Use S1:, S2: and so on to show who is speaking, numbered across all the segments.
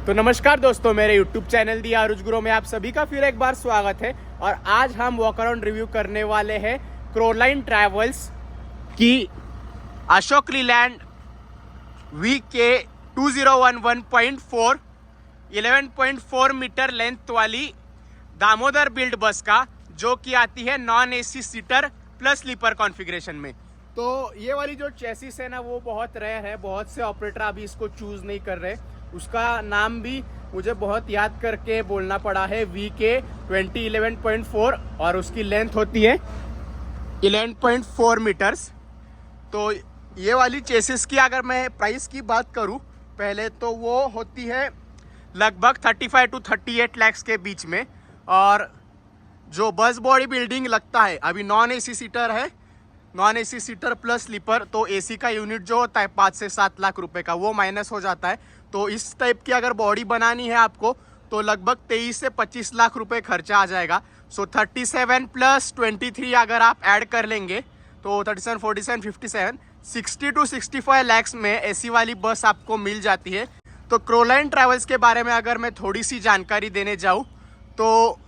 S1: तो नमस्कार दोस्तों, मेरे YouTube चैनल दी आरुज गुरु में आप सभी का फिर एक बार स्वागत है। और आज हम वॉक अराउंड रिव्यू करने वाले हैं क्रोलाइन ट्रैवल्स की Ashok Leyland VK 2011.4 11.4 meter length वाली दामोदर बिल्ड बस का, जो कि आती है non AC seater plus sleeper configuration में। तो ये वाली जो चेसिस है ना, वो बहुत रेयर है, बहुत से ऑपरेटर अभी इसको चूज़ नहीं कर रहे। उसका नाम भी मुझे बहुत याद करके बोलना पड़ा है, VK 2011.4, और उसकी लेंथ होती है 11.4 मीटर्स। तो ये वाली चेसिस की अगर मैं प्राइस की बात करूं पहले, तो वो होती है लगभग 35 to 38 लाख के बीच में। और जो बस बॉडी बिल्डिंग लगता है, अभी नॉन AC सीटर है, non AC seater plus sleeper, तो AC का यूनिट जो होता है 5 से 7 लाख रुपए का, वो माइनस हो जाता है। तो इस टाइप की अगर बॉडी बनानी है आपको, तो लगभग 23 से 25 लाख रुपए खर्चा आ जाएगा। सो 37 प्लस 23 अगर आप ऐड कर लेंगे तो 37, 47, 57, 60 to 65 लाख में ऐसी वाली बस आपको मिल जाती है। तो क्रोलाइन ट्रैवल्स के बारे में अगर मैं थोड़ी सी जानकारी देने जाऊँ, तो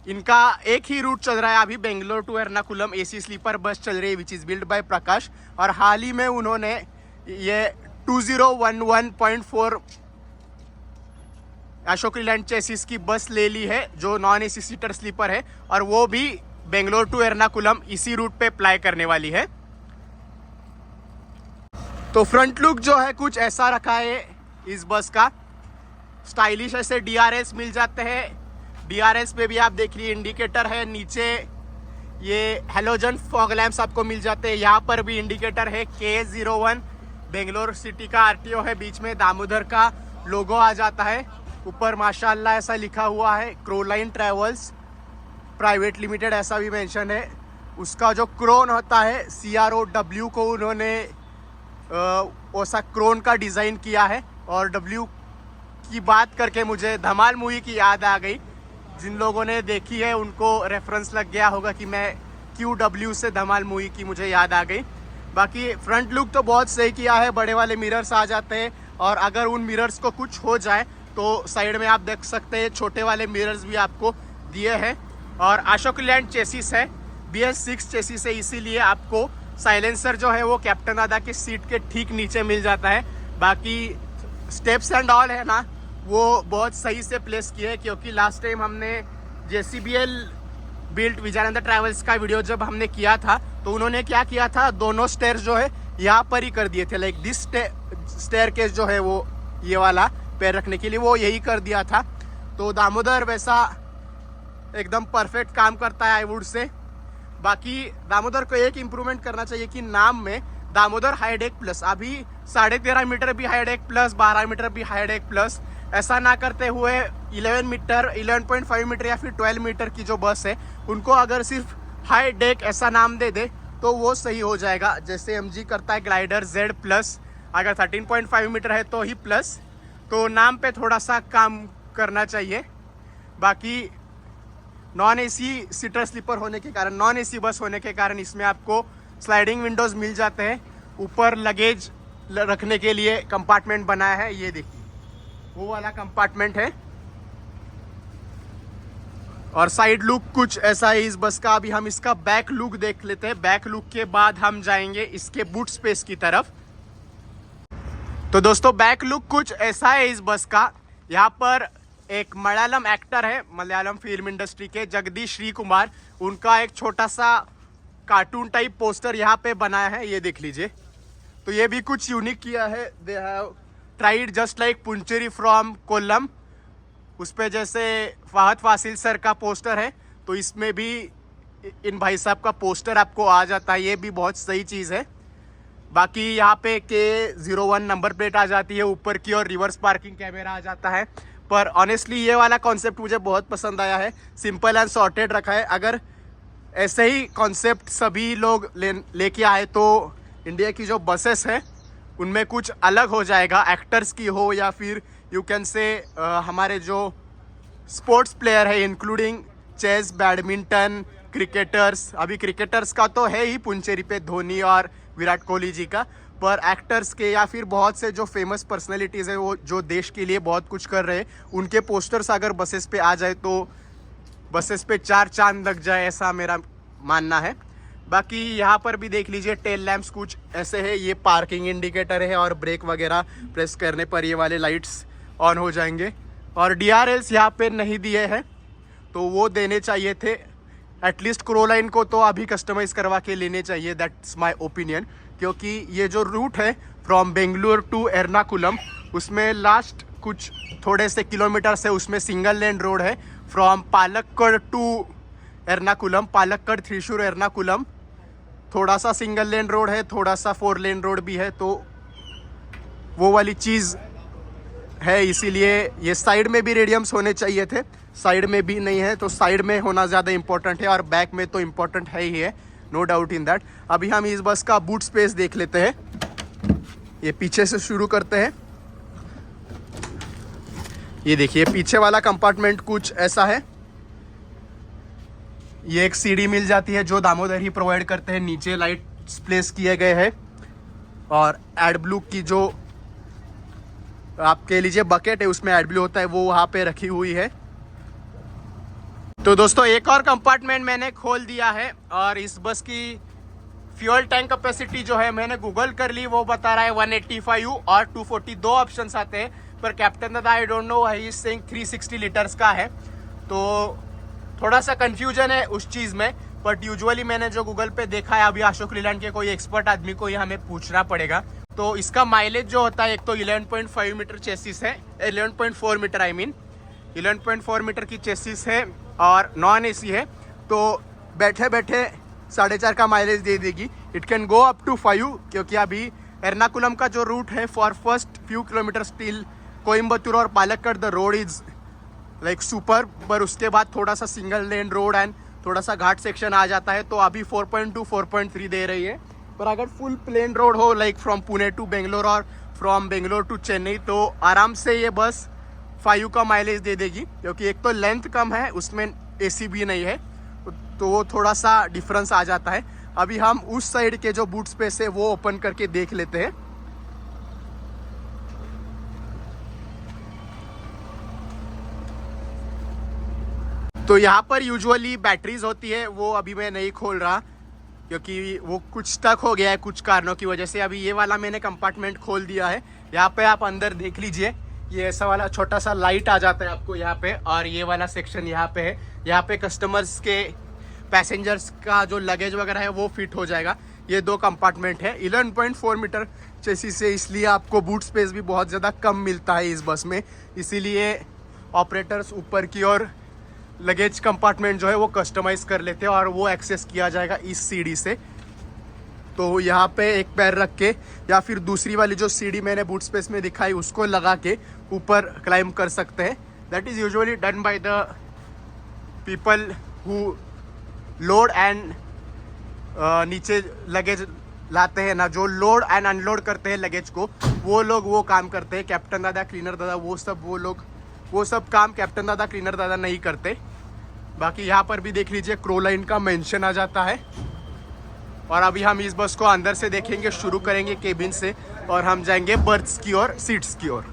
S1: इनका एक ही रूट चल रहा है अभी, Bangalore to Ernakulam AC sleeper bus चल रही है, which is build by Prakash. और हाल ही में उन्होंने ये 2011.4 अशोक लीलैंड चेसिस की बस ले ली है, जो नॉन AC सीटर स्लीपर है, और वो भी बेंगलोर टू एर्नाकुलम इसी रूट पे अप्लाई करने वाली है। तो फ्रंट लुक जो है कुछ ऐसा रखा है इस बस का, स्टाइलिश ऐसे DRS मिल जाते हैं। DRS पे भी आप देख लीजिए इंडिकेटर है, नीचे ये हेलोजन फॉग लैंप्स आपको मिल जाते हैं। यहाँ पर भी इंडिकेटर है, K01 बेंगलोर सिटी का RTO है, बीच में दामोदर का लोगो आ जाता है, ऊपर माशाल्लाह ऐसा लिखा हुआ है क्रोलाइन ट्रैवल्स प्राइवेट लिमिटेड, ऐसा भी मेंशन है। उसका जो क्रोन होता है CROW को उन्होंने वैसा क्रोन का डिज़ाइन किया है। और W की बात करके मुझे धमाल मूवी की याद आ गई। जिन लोगों ने देखी है उनको रेफरेंस लग गया होगा कि मैं QW से धमाल मूवी की मुझे याद आ गई। बाकी फ्रंट लुक तो बहुत सही किया है, बड़े वाले मिरर्स आ जाते हैं, और अगर उन मिरर्स को कुछ हो जाए तो साइड में आप देख सकते हैं छोटे वाले मिरर्स भी आपको दिए हैं। और अशोक लीलैंड चेसिस है, BS6 चेसिस है, इसीलिए आपको साइलेंसर जो है वो कैप्टन दादा के सीट के ठीक नीचे मिल जाता है। बाकी स्टेप्स एंड ऑल है ना, वो बहुत सही से प्लेस किए हैं, क्योंकि लास्ट टाइम हमने JCBL बिल्ट विजयानंद ट्रैवल्स का वीडियो जब हमने किया था, तो उन्होंने क्या किया था, दोनों स्टेयर्स जो है यहाँ पर ही कर दिए थे। लाइक दिस स्टेयर केस जो है वो ये वाला पैर रखने के लिए वो यही कर दिया था। तो दामोदर वैसा एकदम परफेक्ट काम करता है आई वुड से। बाकी दामोदर को एक इम्प्रूवमेंट करना चाहिए कि नाम में दामोदर हाईडेक प्लस, अभी 13.5 मीटर भी हाईडेक प्लस, 12 मीटर भी हाईडेक प्लस, ऐसा ना करते हुए 11 मीटर, 11.5 मीटर या फिर 12 मीटर की जो बस है उनको अगर सिर्फ हाई डेक ऐसा नाम दे दे तो वो सही हो जाएगा। जैसे MG करता है ग्लाइडर Z प्लस, अगर 13.5 मीटर है तो ही प्लस। तो नाम पे थोड़ा सा काम करना चाहिए। बाकी नॉन AC सीटर स्लीपर होने के कारण, नॉन AC बस होने के कारण इसमें आपको स्लाइडिंग विंडोज़ मिल जाते हैं। ऊपर लगेज रखने के लिए कंपार्टमेंट बनाया है, ये देखिए वो वाला कंपार्टमेंट है। और साइड लुक कुछ ऐसा है इस बस का। अभी हम इसका बैक लुक देख लेते हैं, बैक लुक के बाद हम जाएंगे इसके बूट स्पेस की तरफ। तो दोस्तों बैक लुक कुछ ऐसा है इस बस का। यहाँ पर एक मलयालम एक्टर है, मलयालम फिल्म इंडस्ट्री के, जगदीश श्री कुमार, उनका एक छोटा सा कार्टून टाइप पोस्टर यहाँ पे बनाया है, ये देख लीजिए। तो ये भी कुछ यूनिक किया है। They have tried just like Puncheri from Kollam, उस पे जैसे फहद फासिल सर का पोस्टर है, तो इसमें भी इन भाई साहब का पोस्टर आपको आ जाता है, ये भी बहुत सही चीज़ है। बाकी यहाँ पे K01 नंबर प्लेट आ जाती है ऊपर की, और रिवर्स पार्किंग कैमरा आ जाता है। पर ऑनेस्टली ये वाला कॉन्सेप्ट मुझे बहुत पसंद आया है, सिंपल एंड सॉर्टेड रखा है। अगर ऐसे ही कॉन्सेप्ट सभी लोग लेके आए तो इंडिया की जो बसेस है उनमें कुछ अलग हो जाएगा, एक्टर्स की हो या फिर यू कैन से हमारे जो स्पोर्ट्स प्लेयर है इंक्लूडिंग चेस, बैडमिंटन, क्रिकेटर्स। अभी क्रिकेटर्स का तो है ही पुंचेरी पे धोनी और विराट कोहली जी का, पर एक्टर्स के या फिर बहुत से जो फेमस पर्सनैलिटीज़ है वो जो देश के लिए बहुत कुछ कर रहे हैं, उनके पोस्टर्स अगर बसेस पे आ जाए तो बसेस पे 4 चांद लग जाए, ऐसा मेरा मानना है। बाकी यहाँ पर भी देख लीजिए टेल लैम्प्स कुछ ऐसे है, ये पार्किंग इंडिकेटर है और ब्रेक वगैरह प्रेस करने पर ये वाले लाइट्स ऑन हो जाएंगे। और DRLs यहाँ पे नहीं दिए हैं तो वो देने चाहिए थे। एटलीस्ट क्रोलाइन को तो अभी कस्टमाइज़ करवा के लेने चाहिए, दैट्स माय ओपिनियन। क्योंकि ये जो रूट है फ्रॉम बेंगलुरु टू एर्नाकुलम, उसमें लास्ट कुछ थोड़े से किलोमीटर से उसमें सिंगल लेन रोड है। फ्रॉम पालक्कड़ टू एर्नाकुलम, पालक्कड़ थ्रिशूर एर्नाकुलम थोड़ा सा सिंगल लेन रोड है, थोड़ा सा 4 लेन रोड भी है, तो वो वाली चीज़ है। इसीलिए ये साइड में भी रेडियम्स होने चाहिए थे, साइड में भी नहीं है, तो साइड में होना ज़्यादा इंपॉर्टेंट है और बैक में तो इम्पोर्टेंट है ही है, नो डाउट इन दैट। अभी हम इस बस का बूट स्पेस देख लेते हैं। ये पीछे से शुरू करते हैं। ये देखिए पीछे वाला कंपार्टमेंट कुछ ऐसा है। ये एक सीढ़ी मिल जाती है जो दामोदर ही प्रोवाइड करते हैं। नीचे लाइट्स प्लेस किए गए हैं और एडब्लू की जो आप कह लीजिए बकेट है उसमें एडब्लू होता है, वो वहाँ पे रखी हुई है। तो दोस्तों एक और कंपार्टमेंट मैंने खोल दिया है और इस बस की फ्यूल टैंक कैपेसिटी जो है मैंने गूगल कर ली, वो बता रहा है 185 और 240 दो ऑप्शंस आते हैं। पर कैप्टन दादा I don't know, he is saying 360 litres का है, तो थोड़ा सा कंफ्यूजन है उस चीज़ में। बट यूजुअली मैंने जो गूगल पे देखा है, अभी अशोक लीलैंड के कोई एक्सपर्ट आदमी को ही हमें पूछना पड़ेगा। तो इसका माइलेज जो होता है, एक तो 11.5 मीटर चेसिस है, 11.4 मीटर आई मीन 11.4 मीटर की चेसिस है और नॉन AC है, तो बैठे बैठे 4.5 का माइलेज दे देगी। It can go up to 5, क्योंकि अभी एर्नाकुलम का जो रूट है for first few kilometer still Coimbatore और Palakkad the road is like super, पर उसके बाद थोड़ा सा सिंगल लेन रोड एंड थोड़ा सा घाट सेक्शन आ जाता है, तो अभी 4.2 4.3 दे रही है। पर अगर फुल प्लेन रोड हो like from Pune to Bangalore और फ्रॉम बेंगलोर टू चेन्नई, तो आराम से ये बस 5 का माइलेज दे देगी। क्योंकि एक तो लेंथ कम है, उसमें AC भी नहीं है, तो वो थोड़ा सा डिफरेंस आ जाता है। अभी हम उस साइड के जो बूट स्पेस है वो ओपन करके देख लेते हैं। तो यहाँ पर यूजुअली बैटरीज होती है, वो अभी मैं नहीं खोल रहा क्योंकि वो कुछ स्टक हो गया है कुछ कारणों की वजह से। अभी ये वाला मैंने कंपार्टमेंट खोल दिया है। यहाँ पे आप अंदर देख लीजिए, ये ऐसा वाला छोटा सा लाइट आ जाता है आपको यहाँ पे, और ये वाला सेक्शन यहाँ पे है। यहाँ पे कस्टमर्स के पैसेंजर्स का जो लगेज वगैरह है वो फिट हो जाएगा। ये 2 कंपार्टमेंट है, 11.4 मीटर चेसिस से, इसलिए आपको बूट स्पेस भी बहुत ज़्यादा कम मिलता है इस बस में। इसीलिए ऑपरेटर्स ऊपर की ओर लगेज कंपार्टमेंट जो है वो कस्टमाइज कर लेते हैं और वो एक्सेस किया जाएगा इस सीढ़ी से। तो यहाँ पे एक पैर रख के या फिर दूसरी वाली जो सीढ़ी मैंने बूट स्पेस में दिखाई उसको लगा के ऊपर क्लाइंब कर सकते हैं। That is usually done by the people who load and नीचे लगेज लाते हैं ना, जो लोड एंड अनलोड करते हैं लगेज को, वो लोग वो काम करते हैं। कैप्टन दादा, क्लीनर दादा, वो सब काम कैप्टन दादा, क्लीनर दादा नहीं करते। बाकी यहाँ पर भी देख लीजिए क्रोलाइन का मेंशन आ जाता है। और अभी हम इस बस को अंदर से देखेंगे, शुरू करेंगे केबिन से और हम जाएंगे बर्थ्स की ओर, सीट्स की ओर।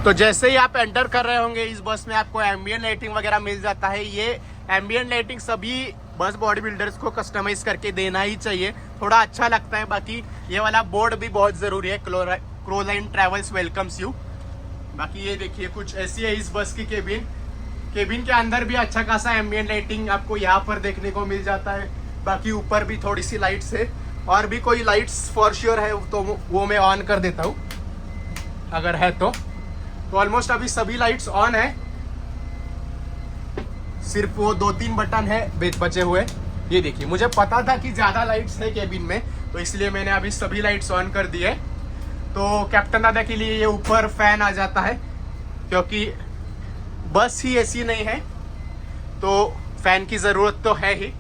S1: तो जैसे ही आप एंटर कर रहे होंगे इस बस में आपको एम्बिएंट लाइटिंग वगैरह मिल जाता है। ये एम्बिएंट लाइटिंग सभी बस बॉडी बिल्डर्स को कस्टमाइज करके देना ही चाहिए, थोड़ा अच्छा लगता है। बाकी ये वाला बोर्ड भी बहुत ज़रूरी है, क्रोलाइन ट्रैवल्स वेलकम्स यू। बाकी ये देखिए कुछ ऐसी है इस बस की केबिन के अंदर भी अच्छा खासा एम्बिएंट लाइटिंग आपको यहाँ पर देखने को मिल जाता है। बाकी ऊपर भी थोड़ी सी लाइट्स है, और भी कोई लाइट्स फॉर श्योर है तो वो मैं ऑन कर देता हूँ अगर है तो ऑलमोस्ट अभी सभी लाइट्स ऑन है, सिर्फ वो 2-3 बटन है बचे हुए। ये देखिए, मुझे पता था कि ज़्यादा लाइट्स है केबिन में, तो इसलिए मैंने अभी सभी लाइट्स ऑन कर दिए। तो कैप्टन दादा के लिए ये ऊपर फैन आ जाता है, क्योंकि बस ही AC नहीं है तो फैन की ज़रूरत तो है ही।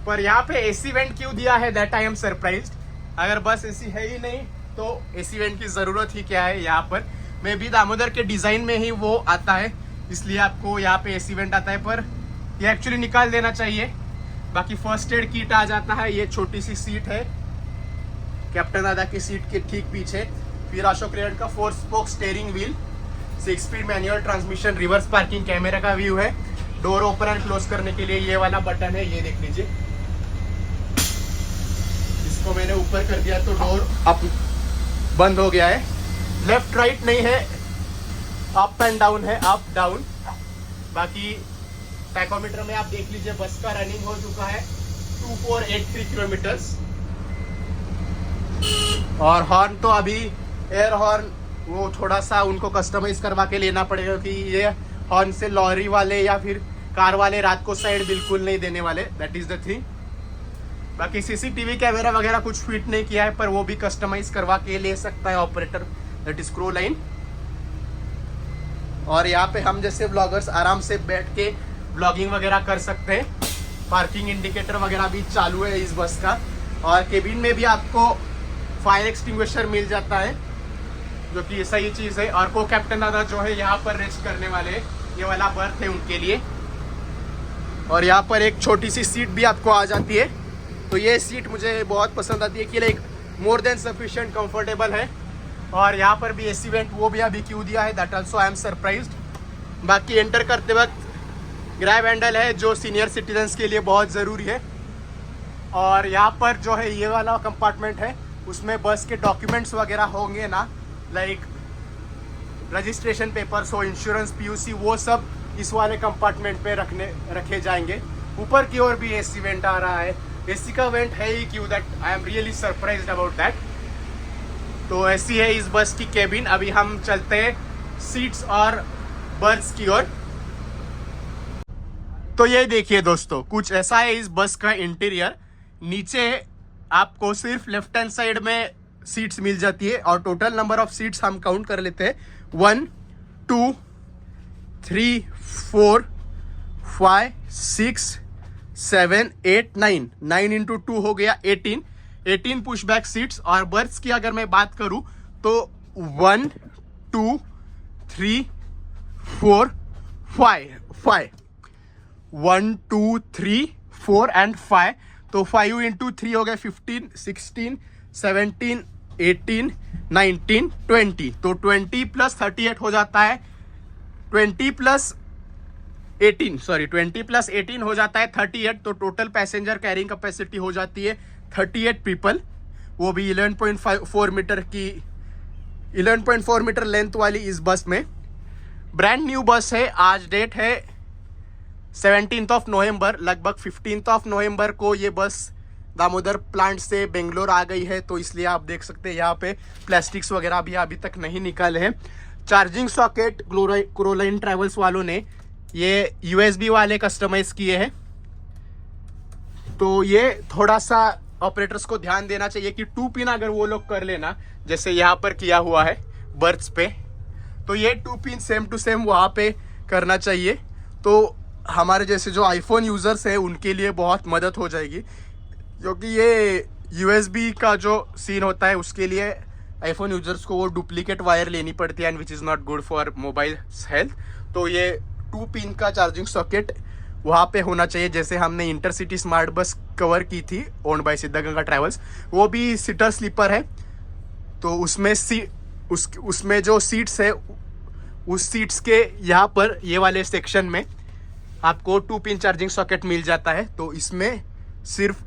S1: पर यहाँ पे AC वेंट क्यों दिया है, दैट आई एम सरप्राइज्ड। अगर बस AC है ही नहीं तो AC वेंट की ज़रूरत ही क्या है यहाँ पर। मे बी दामोदर के डिज़ाइन में ही वो आता है, इसलिए आपको यहाँ पे AC वेंट आता है, पर ये एक्चुअली निकाल देना चाहिए। बाकी फर्स्ट एड किट आ जाता है, ये छोटी सी सीट है कैप्टन दादा की सीट के ठीक पीछे। फिर अशोक लेलैंड का 4 spoke steering wheel, 6 speed manual transmission, reverse parking camera का व्यू है। डोर ओपन एंड क्लोज करने के लिए ये वाला बटन है, ये देख लीजिए। इसको मैंने ऊपर कर दिया तो डोर अप बंद हो गया है। लेफ्ट राइट नहीं है, अप एंड डाउन है, अप डाउन। बाकी टैकोमीटर में आप देख लीजिए बस का रनिंग हो चुका है 2483 किलोमीटर्स। और हॉर्न तो अभी एयर हॉर्न वो थोड़ा सा उनको कस्टमाइज करवा के लेना पड़ेगा, क्योंकि ये हॉर्न से लॉरी वाले या फिर कार वाले रात को साइड बिल्कुल नहीं देने वाले, दैट इज द थिंग। बाकी सीसीटीवी कैमरा वगैरह कुछ फिट नहीं किया है, पर वो भी कस्टमाइज करवा के ले सकता है ऑपरेटर, दैट इज क्रोलाइन। और यहाँ पे हम जैसे ब्लॉगर्स आराम से बैठ के ब्लॉगिंग वगैरह कर सकते हैं। पार्किंग इंडिकेटर वगैरह भी चालू है इस बस का। और केबिन में भी आपको फायर एक्सटिंग्विशर मिल जाता है, जो कि सही चीज़ है। और को कैप्टन दादा जो है यहाँ पर रेस्ट करने वाले, ये वाला बर्थ है उनके लिए। और यहाँ पर एक छोटी सी सीट भी आपको आ जाती है, तो ये सीट मुझे बहुत पसंद आती है कि like more than sufficient comfortable है। और यहाँ पर भी एसी वेंट वो भी अभी क्यों दिया है, that also I am surprised. बाकी एंटर करते वक्त ग्रैब हैंडल है, जो सीनियर सिटीजन्स के लिए बहुत ज़रूरी है। और यहाँ पर जो है ये वाला कंपार्टमेंट है, उसमें बस के डॉक्यूमेंट्स वगैरह होंगे ना, लाइक रजिस्ट्रेशन पेपर्स हो, इंश्योरेंस, पीयूसी, वो सब इस वाले कंपार्टमेंट पे रखे जाएंगे। ऊपर की ओर भी एसी वेंट आ रहा है। एसी का वेंट है ही क्यों, that I am really surprised about that. तो ऐसी है इस बस की केबिन। अभी हम चलते हैं सीट्स और बर्थ्स की ओर। तो ये देखिए दोस्तों, कुछ ऐसा है इस बस का इंटीरियर। नीचे आपको सिर्फ लेफ्ट हैंड साइड में सीट्स मिल जाती है, और टोटल नंबर ऑफ सीट्स हम काउंट कर लेते हैं 1 2 3 4 5 6 7 8 9 9 इंटू 2 हो गया 18 पुश बैक सीट्स। और बर्थ्स की अगर मैं बात करूं तो 1 2 3 4 5 1 2 3 4 एंड 5, तो 5 इंटू 3 हो गए 15 16 17 18 19 20, तो 20 प्लस 38 हो जाता है 20 प्लस 18 हो जाता है 38। तो टोटल पैसेंजर कैरिंग कैपेसिटी हो जाती है 38 पीपल, वो भी 11.4 मीटर लेंथ वाली इस बस में। ब्रांड न्यू बस है। आज डेट है 17 नवंबर, लगभग 15 नवंबर को ये बस दामोदर प्लांट से बेंगलोर आ गई है, तो इसलिए आप देख सकते हैं यहाँ पे प्लास्टिक्स वगैरह भी अभी तक नहीं निकाले हैं। चार्जिंग सॉकेट क्रोलाइन ट्रैवल्स वालों ने ये USB वाले कस्टमाइज किए हैं, तो ये थोड़ा सा ऑपरेटर्स को ध्यान देना चाहिए कि 2 पिन अगर वो लोग कर लेना, जैसे यहाँ पर किया हुआ है बर्थ्स पे, तो ये 2 पिन सेम टू सेम वहाँ पे करना चाहिए। तो हमारे जैसे जो आईफोन यूज़र्स हैं उनके लिए बहुत मदद हो जाएगी, क्योंकि ये USB का जो सीन होता है उसके लिए आईफोन यूजर्स को वो डुप्लीकेट वायर लेनी पड़ती है, and which is not good for mobile health. तो ये 2 पिन का चार्जिंग सॉकेट वहाँ पे होना चाहिए। जैसे हमने इंटरसिटी स्मार्ट बस कवर की थी ओन्ड बाय सिद्धगंगा ट्रैवल्स, वो भी सीटर स्लीपर है, तो उसमें जो सीट्स है उस सीट्स के यहाँ पर ये वाले सेक्शन में आपको 2 पिन चार्जिंग सॉकेट मिल जाता है, तो इसमें सिर्फ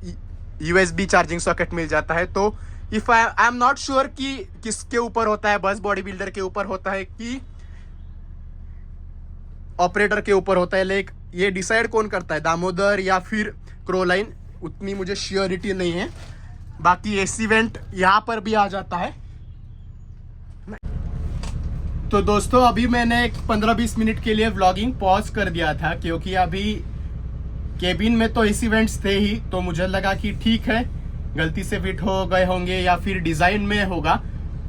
S1: USB चार्जिंग सॉकेट मिल जाता है। तो if I am not sure कि किसके ऊपर होता है, बस बॉडी बिल्डर के ऊपर होता है कि ऑपरेटर के ऊपर होता है, लाइक ये डिसाइड कौन करता है, दामोदर या फिर क्रोलाइन, उतनी मुझे श्योरिटी नहीं है। बाकी एसी वेंट यहाँ पर भी आ जाता है। तो दोस्तों अभी मैंने 15-20 मिनट के लिए व्लॉगिंग पॉज कर दिया था, क्योंकि अभी केबिन में तो एसी वेंट्स थे ही, तो मुझे लगा कि ठीक है गलती से फिट हो गए होंगे या फिर डिज़ाइन में होगा।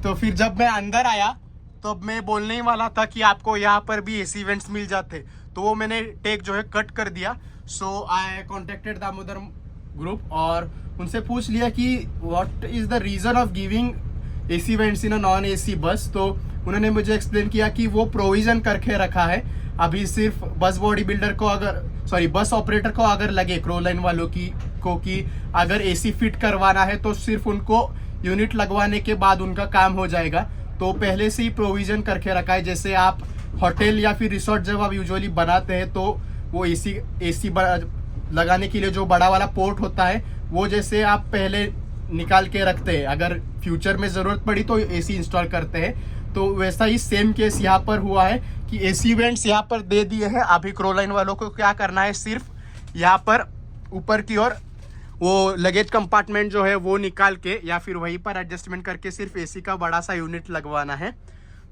S1: तो फिर जब मैं अंदर आया तो मैं बोलने ही वाला था कि आपको यहाँ पर भी एसी वेंट्स मिल जाते, तो वो मैंने टेक जो है कट कर दिया। सो आई कॉन्टेक्टेड दामोदर ग्रुप और उनसे पूछ लिया कि what is the reason of giving AC vents in a non AC bus. तो उन्होंने मुझे एक्सप्लेन किया कि वो प्रोविज़न करके रखा है, अभी सिर्फ बस बॉडी बिल्डर को बस ऑपरेटर को अगर लगे क्रोलाइन वालों को कि अगर एसी फिट करवाना है तो सिर्फ उनको यूनिट लगवाने के बाद उनका काम हो जाएगा। तो पहले से ही प्रोविजन करके रखा है। जैसे आप होटल या फिर रिसोर्ट जब आप यूजुअली बनाते हैं तो वो एसी लगाने के लिए जो बड़ा वाला पोर्ट होता है वो जैसे आप पहले निकाल के रखते हैं, अगर फ्यूचर में ज़रूरत पड़ी तो एसी इंस्टॉल करते हैं। तो वैसा ही सेम केस यहाँ पर हुआ है कि एसी वेंट्स यहाँ पर दे दिए हैं। अभी क्रोलाइन वालों को क्या करना है, सिर्फ यहाँ पर ऊपर की ओर वो लगेज कंपार्टमेंट जो है वो निकाल के या फिर वहीं पर एडजस्टमेंट करके सिर्फ एसी का बड़ा सा यूनिट लगवाना है।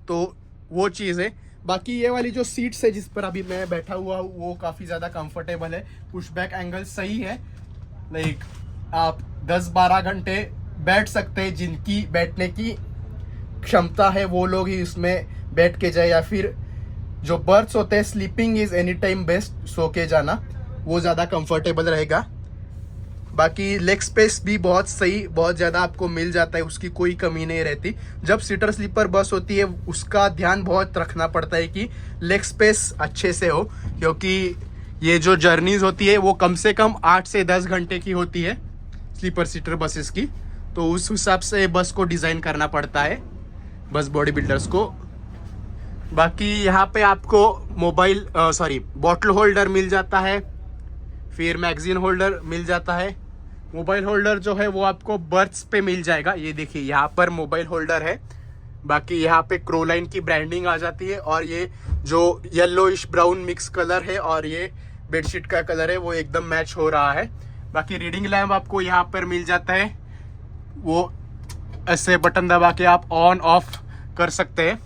S1: तो वो चीज़ है। बाकी ये वाली जो सीट्स है जिस पर अभी मैं बैठा हुआ हूँ वो काफ़ी ज़्यादा कंफर्टेबल है। पुशबैक एंगल सही है, लाइक आप 10-12 घंटे बैठ सकते हैं। जिनकी बैठने की क्षमता है वो लोग ही इसमें बैठ के जाए, या फिर जो बर्थ्स होते हैं sleeping is any time best, so के जाना वो ज़्यादा कंफर्टेबल रहेगा। बाकी लेग स्पेस भी बहुत सही, बहुत ज़्यादा आपको मिल जाता है, उसकी कोई कमी नहीं रहती। जब सीटर स्लीपर बस होती है उसका ध्यान बहुत रखना पड़ता है कि लेग स्पेस अच्छे से हो, क्योंकि ये जो जर्नीज होती है वो कम से कम 8 से 10 घंटे की होती है स्लीपर सीटर बसेस की। तो उस हिसाब से बस को डिज़ाइन करना पड़ता है बस बॉडी बिल्डर्स को। बाकी यहाँ पे आपको बॉटल होल्डर मिल जाता है, फिर मैगजीन होल्डर मिल जाता है। मोबाइल होल्डर जो है वो आपको बर्थ्स पे मिल जाएगा। ये देखिए यहाँ पर मोबाइल होल्डर है। बाकी यहाँ पे क्रोलाइन की ब्रांडिंग आ जाती है, और ये जो येलोइश ब्राउन मिक्स कलर है और ये बेडशीट का कलर है वो एकदम मैच हो रहा है। बाकी रीडिंग लैम्प आपको यहाँ पर मिल जाता है, वो ऐसे बटन दबा के आप ऑन ऑफ कर सकते हैं।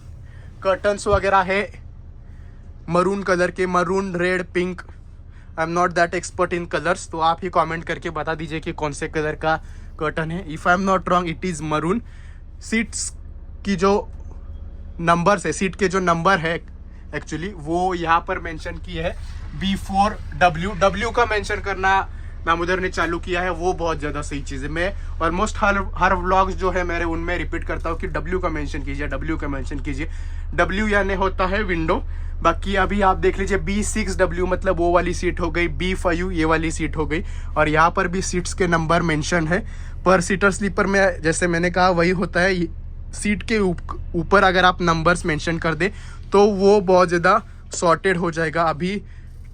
S1: कर्टन्स वगैरह है मरून कलर के, maroon, red, pink. I am not that expert in colours, तो आप ही कमेंट करके बता दीजिए कि कौन से कलर का कर्टन है। If I am not wrong it is maroon. Seats की जो नंबर्स है, सीट के जो नंबर है एक्चुअली वो यहाँ पर मेंशन की है B4W का मेंशन करना दामोदर ने चालू किया है, वो बहुत ज़्यादा सही चीज़ है। मैं ऑलमोस्ट हर व्लॉग्स जो है मेरे उनमें रिपीट करता हूँ कि W का मेंशन कीजिए, W का मेंशन कीजिए। W यानी होता है विंडो। बाकी अभी आप देख लीजिए B6W मतलब वो वाली सीट हो गई, B5 ये वाली सीट हो गई, और यहाँ पर भी सीट्स के नंबर मेंशन है। पर सीटर स्लीपर में जैसे मैंने कहा वही होता है, सीट के ऊपर अगर आप नंबर्स मेंशन कर दे तो वो बहुत ज़्यादा सॉर्टेड हो जाएगा। अभी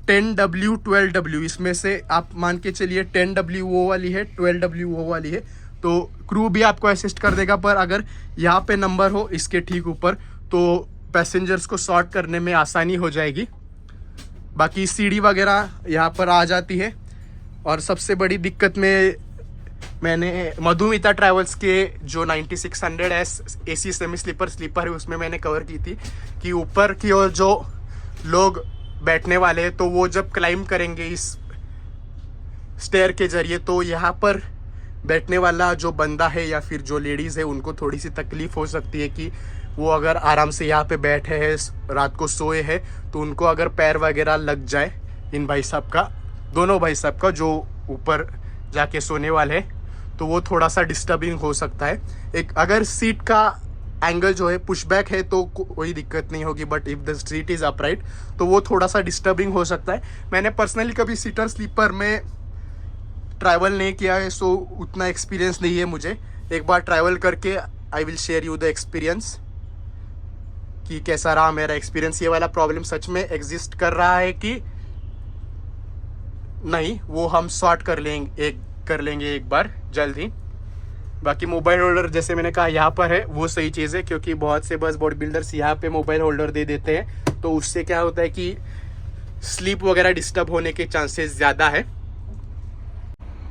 S1: 10W 12W इसमें से आप मान के चलिए 10W वो वाली है, 12W वो वाली है, तो क्रू भी आपको असिस्ट कर देगा। पर अगर यहाँ पे नंबर हो इसके ठीक ऊपर तो पैसेंजर्स को सॉर्ट करने में आसानी हो जाएगी। बाकी सीढ़ी वगैरह यहाँ पर आ जाती है। और सबसे बड़ी दिक्कत में मैंने मधुमिता ट्रैवल्स के जो 9600S AC सेमी स्लीपर है उसमें मैंने कवर की थी कि ऊपर की ओर जो लोग बैठने वाले हैं तो वो जब क्लाइंब करेंगे इस स्टेयर के जरिए तो यहाँ पर बैठने वाला जो बंदा है या फिर जो लेडीज़ है उनको थोड़ी सी तकलीफ़ हो सकती है कि वो अगर आराम से यहाँ पे बैठे हैं, रात को सोए हैं, तो उनको अगर पैर वगैरह लग जाए इन भाई साहब का, दोनों भाई साहब का जो ऊपर जाके सोने वाले हैं, तो वो थोड़ा सा डिस्टर्बिंग हो सकता है। एक अगर सीट का एंगल जो है पुशबैक है तो कोई दिक्कत नहीं होगी, but if the seat is upright तो वो थोड़ा सा डिस्टर्बिंग हो सकता है। मैंने पर्सनली कभी सीटर स्लीपर में ट्रैवल नहीं किया है, सो उतना एक्सपीरियंस नहीं है मुझे। एक बार ट्रैवल करके I will share you the experience कि कैसा रहा मेरा एक्सपीरियंस। ये वाला प्रॉब्लम सच में एग्जिस्ट कर रहा है कि नहीं, वो हम सॉर्ट कर लेंगे एक बार जल्द ही। बाकी मोबाइल होल्डर जैसे मैंने कहा यहाँ पर है, वो सही चीज़ है, क्योंकि बहुत से बस बॉडी बिल्डर्स यहाँ पे मोबाइल होल्डर दे देते हैं, तो उससे क्या होता है कि स्लीप वगैरह डिस्टर्ब होने के चांसेस ज़्यादा है।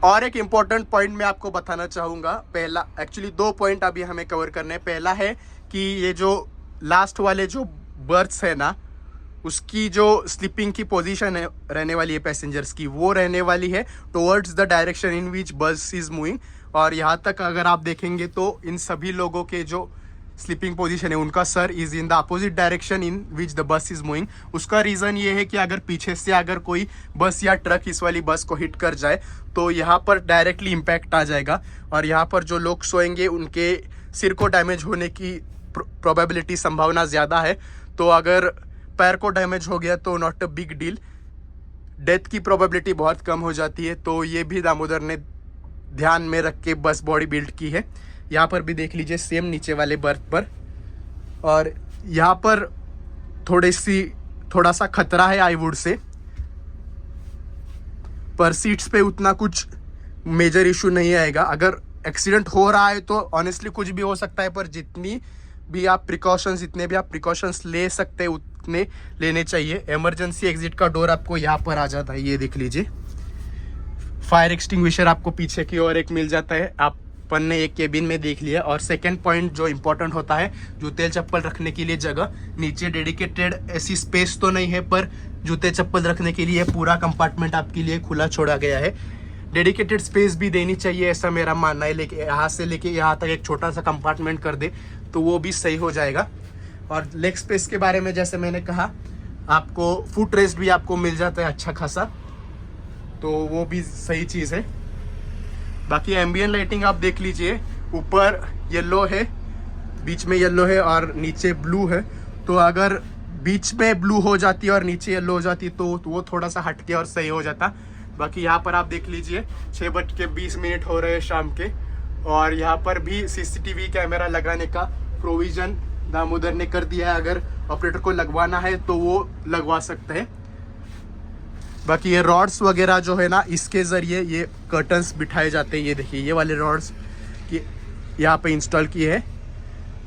S1: और एक इम्पॉर्टेंट पॉइंट मैं आपको बताना चाहूँगा। पहला, एक्चुअली 2 पॉइंट अभी हमें कवर करने हैं। पहला है कि ये जो लास्ट वाले जो बर्थ्स है ना, उसकी जो स्लीपिंग की पोजीशन है रहने वाली है पैसेंजर्स की, वो रहने वाली है टुवर्ड्स द डायरेक्शन इन विच बस इज़ मूविंग। और यहाँ तक अगर आप देखेंगे तो इन सभी लोगों के जो स्लीपिंग पोजीशन है उनका sir is in the opposite direction in which the bus is moving. उसका रीज़न ये है कि अगर पीछे से अगर कोई बस या ट्रक इस वाली बस को हिट कर जाए तो यहाँ पर डायरेक्टली इम्पैक्ट आ जाएगा, और यहाँ पर जो लोग सोएंगे उनके सिर को डैमेज होने की प्रोबेबिलिटी, संभावना ज़्यादा है। तो अगर पैर को डैमेज हो गया तो not a big deal, death की प्रोबेबिलिटी बहुत कम हो जाती है। तो ये भी दामोदर ने ध्यान में रख के बस बॉडी बिल्ड की है। यहाँ पर भी देख लीजिए सेम नीचे वाले बर्थ पर। और यहाँ पर थोड़ा सा खतरा है आई वुड से, पर सीट्स पे उतना कुछ मेजर इशू नहीं आएगा। अगर एक्सीडेंट हो रहा है तो ऑनेस्टली कुछ भी हो सकता है, पर जितने भी आप प्रिकॉशंस ले सकते हैं उतने लेने चाहिए। इमरजेंसी एग्जिट का डोर आपको यहाँ पर आ जाता है, ये देख लीजिए। फायर एक्सटिंग्विशर आपको पीछे की ओर एक मिल जाता है, अपन ने एक केबिन में देख लिया। और सेकंड पॉइंट जो इम्पोर्टेंट होता है, जूते चप्पल रखने के लिए जगह। नीचे डेडिकेटेड ऐसी स्पेस तो नहीं है, पर जूते चप्पल रखने के लिए पूरा कंपार्टमेंट आपके लिए खुला छोड़ा गया है। डेडिकेटेड स्पेस भी देनी चाहिए, ऐसा मेरा मानना है। लेकिन यहाँ से लेके यहाँ तक एक छोटा सा कंपार्टमेंट कर दे तो वो भी सही हो जाएगा। और लेग स्पेस के बारे में जैसे मैंने कहा, आपको फुट रेस्ट भी आपको मिल जाता है अच्छा खासा, तो वो भी सही चीज़ है। बाकी एम्बियंट लाइटिंग आप देख लीजिए, ऊपर येलो है, बीच में येलो है और नीचे ब्लू है। तो अगर बीच में ब्लू हो जाती है और नीचे येलो हो जाती तो वो थोड़ा सा हटके और सही हो जाता। बाकी यहाँ पर आप देख लीजिए 6:20 हो रहे हैं शाम के, और यहाँ पर भी सीसीटीवी कैमरा लगाने का प्रोविज़न दामोदर ने कर दिया है। अगर ऑपरेटर को लगवाना है तो वो लगवा सकते हैं। बाकी ये रॉड्स वगैरह जो है ना, इसके ज़रिए ये कर्टन्स बिठाए जाते हैं। ये देखिए, ये वाले रॉड्स की यहाँ पे इंस्टॉल किए हैं।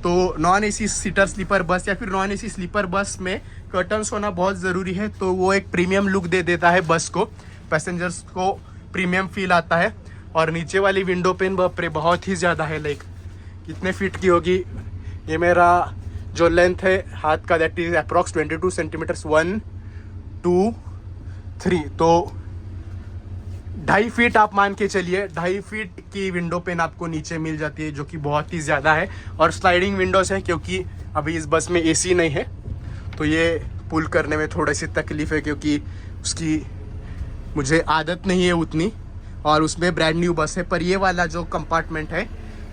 S1: तो नॉन एसी सीटर स्लीपर बस या फिर नॉन एसी स्लीपर बस में कर्टन्स होना बहुत ज़रूरी है, तो वो एक प्रीमियम लुक दे देता है बस को, पैसेंजर्स को प्रीमियम फील आता है। और नीचे वाली विंडो पेन बाप रे बहुत ही ज़्यादा है, लाइक कितने फीट की होगी। ये मेरा जो लेंथ है हाथ का, दैट इज़ अप्रॉक्स 22 सेंटीमीटर्स, 1 2 3, तो 2.5 फीट आप मान के चलिए। 2.5 फीट की विंडो पेन आपको नीचे मिल जाती है, जो कि बहुत ही ज़्यादा है। और स्लाइडिंग विंडोज़ है, क्योंकि अभी इस बस में एसी नहीं है, तो ये पुल करने में थोड़ी सी तकलीफ़ है, क्योंकि उसकी मुझे आदत नहीं है उतनी। और उसमें ब्रांड न्यू बस है, पर ये वाला जो कंपार्टमेंट है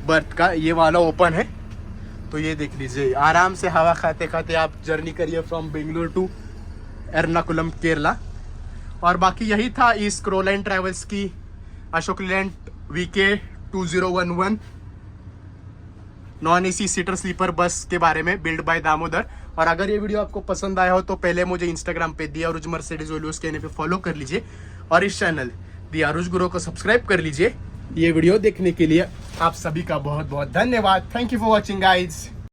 S1: बर्थ का, ये वाला ओपन है। तो ये देख लीजिए, आराम से हवा खाते खाते आप जर्नी करिए फ्रॉम बेंगलोर टू एर्नाकुलम केरला। और बाकी यही था इस क्रोलाइन ट्रैवल्स की Ashok Leyland VK 2011 non AC seater sleeper bus के बारे में, बिल्ड बाय दामोदर। और अगर ये वीडियो आपको पसंद आया हो तो पहले मुझे इंस्टाग्राम पे दी आरुज मर्सिडीज ओलियोस कहने पे फॉलो कर लीजिए, और इस चैनल दी आरुज गुरु को सब्सक्राइब कर लीजिए। ये वीडियो देखने के लिए आप सभी का बहुत बहुत धन्यवाद। Thank you for watching guys.